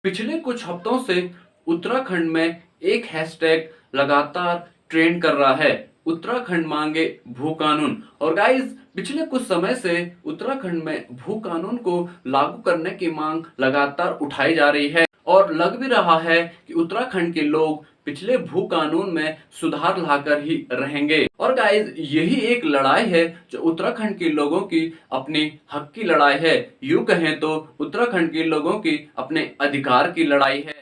पिछले कुछ हफ्तों से उत्तराखंड में एक हैशटैग लगातार ट्रेंड कर रहा है। उत्तराखंड मांगे भू कानून। और गाइस, पिछले कुछ समय से उत्तराखंड में भू कानून को लागू करने की मांग लगातार उठाई जा रही है और लग भी रहा है कि उत्तराखंड के लोग पिछले भू कानून में सुधार लाकर ही रहेंगे। और गाइस, यही एक लड़ाई है जो उत्तराखंड के लोगों की अपनी हक की लड़ाई है। यूं कहें तो उत्तराखंड के लोगों की अपने अधिकार की लड़ाई है।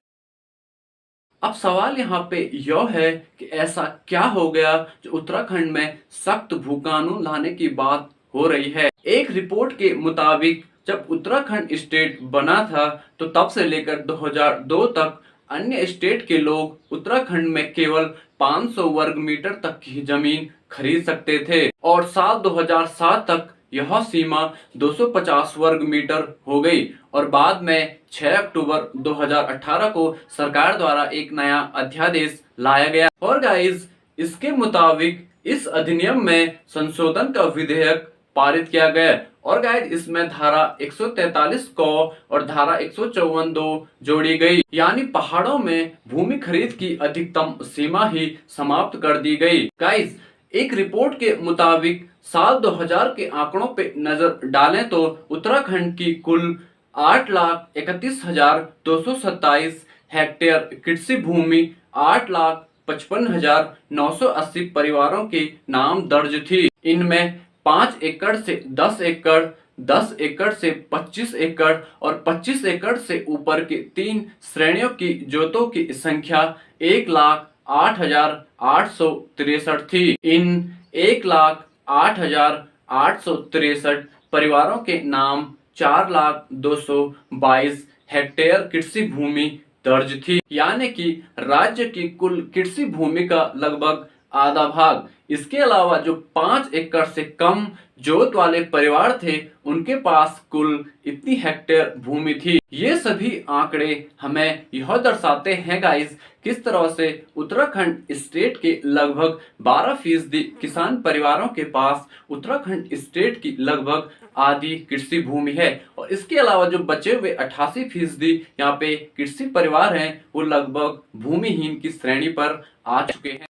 अब सवाल यहाँ पे यह है कि ऐसा क्या हो गया जो उत्तराखंड में सख्त भू कानून लाने की बात हो रही है। एक रिपोर्ट के मुताबिक जब उत्तराखंड स्टेट बना था तो तब से लेकर 2002 तक अन्य स्टेट के लोग उत्तराखंड में केवल 500 वर्ग मीटर तक की जमीन खरीद सकते थे और साल 2007 तक यह सीमा 250 वर्ग मीटर हो गई और बाद में 6 अक्टूबर 2018 को सरकार द्वारा एक नया अध्यादेश लाया गया। और गाइस, इसके मुताबिक इस अधिनियम में संशोधन का विधेयक पारित किया गया और गाइस, इसमें धारा 143 क और धारा 154(2) जोड़ी गई, यानी पहाड़ों में भूमि खरीद की अधिकतम सीमा ही समाप्त कर दी गई। गाइस, एक रिपोर्ट के मुताबिक साल 2000 के आंकड़ों पे नजर डालें तो उत्तराखंड की कुल 8,31,227 हेक्टेयर कृषि भूमि 8,55,980 परिवारों के नाम दर्ज थी। इनमें 5 एकड़ से 10 एकड़, 10 एकड़ से 25 एकड़ और 25 एकड़ से ऊपर के 3 श्रेणियों की जोतों की संख्या 1,08,863 थी। इन 1,08,863 परिवारों के नाम 4,02,22 हेक्टेयर कृषि भूमि दर्ज थी, यानी कि राज्य की कुल कृषि भूमि का लगभग आधा भाग। इसके अलावा जो 5 एकड़ से कम जोत वाले परिवार थे उनके पास कुल इतनी हेक्टेयर भूमि थी। ये सभी आंकड़े हमें यह दर्शाते हैं गाइस, किस तरह से उत्तराखंड स्टेट के लगभग 12% किसान परिवारों के पास उत्तराखंड स्टेट की लगभग आधी कृषि भूमि है और इसके अलावा जो बचे हुए 88% यहाँ पे कृषि परिवार हैं वो लगभग भूमिहीन की श्रेणी पर आ चुके हैं।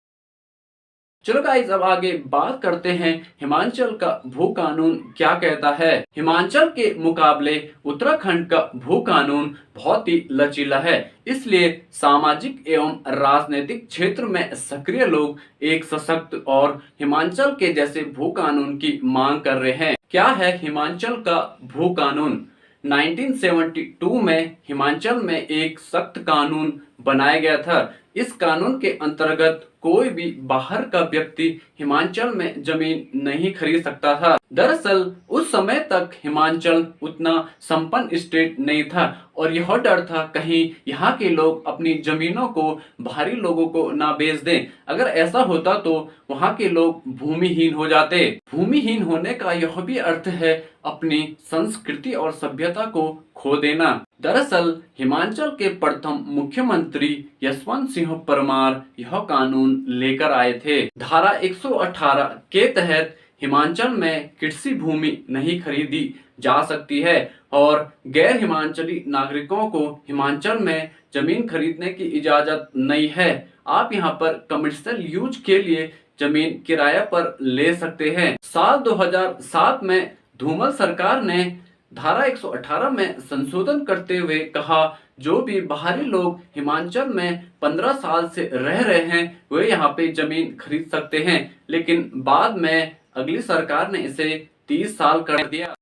चलो गाइस, अब आगे बात करते हैं हिमाचल का भू कानून क्या कहता है। हिमाचल के मुकाबले उत्तराखंड का भू कानून बहुत ही लचीला है, इसलिए सामाजिक एवं राजनीतिक क्षेत्र में सक्रिय लोग एक सशक्त और हिमाचल के जैसे भू कानून की मांग कर रहे हैं। क्या है हिमाचल का भू कानून? 1972 में हिमाचल में एक सख्त कानून बनाया गया था। इस कानून के अंतर्गत कोई भी बाहर का व्यक्ति हिमाचल में जमीन नहीं खरीद सकता था। दरअसल उस समय तक हिमाचल उतना संपन्न स्टेट नहीं था और यह डर था कहीं यहाँ के लोग अपनी जमीनों को बाहरी लोगों को ना बेच दें। अगर ऐसा होता तो वहाँ के लोग भूमिहीन हो जाते। भूमिहीन होने का यह भी अर्थ है अपनी संस्कृति और सभ्यता को खो देना। दरअसल हिमाचल के प्रथम मुख्यमंत्री यशवंत सिंह परमार यह कानून लेकर आए थे। धारा 118 के तहत हिमाचल में कृषि भूमि नहीं खरीदी जा सकती है और गैर हिमाचली नागरिकों को हिमाचल में जमीन खरीदने की इजाजत नहीं है। आप यहाँ पर कमर्शियल यूज के लिए जमीन किराए पर ले सकते हैं। साल 2007 में धूमल सरकार ने धारा 118 में संशोधन करते हुए कहा जो भी बाहरी लोग हिमाचल में 15 साल से रह रहे हैं वे यहाँ पे जमीन खरीद सकते हैं, लेकिन बाद में अगली सरकार ने इसे 30 साल कर दिया।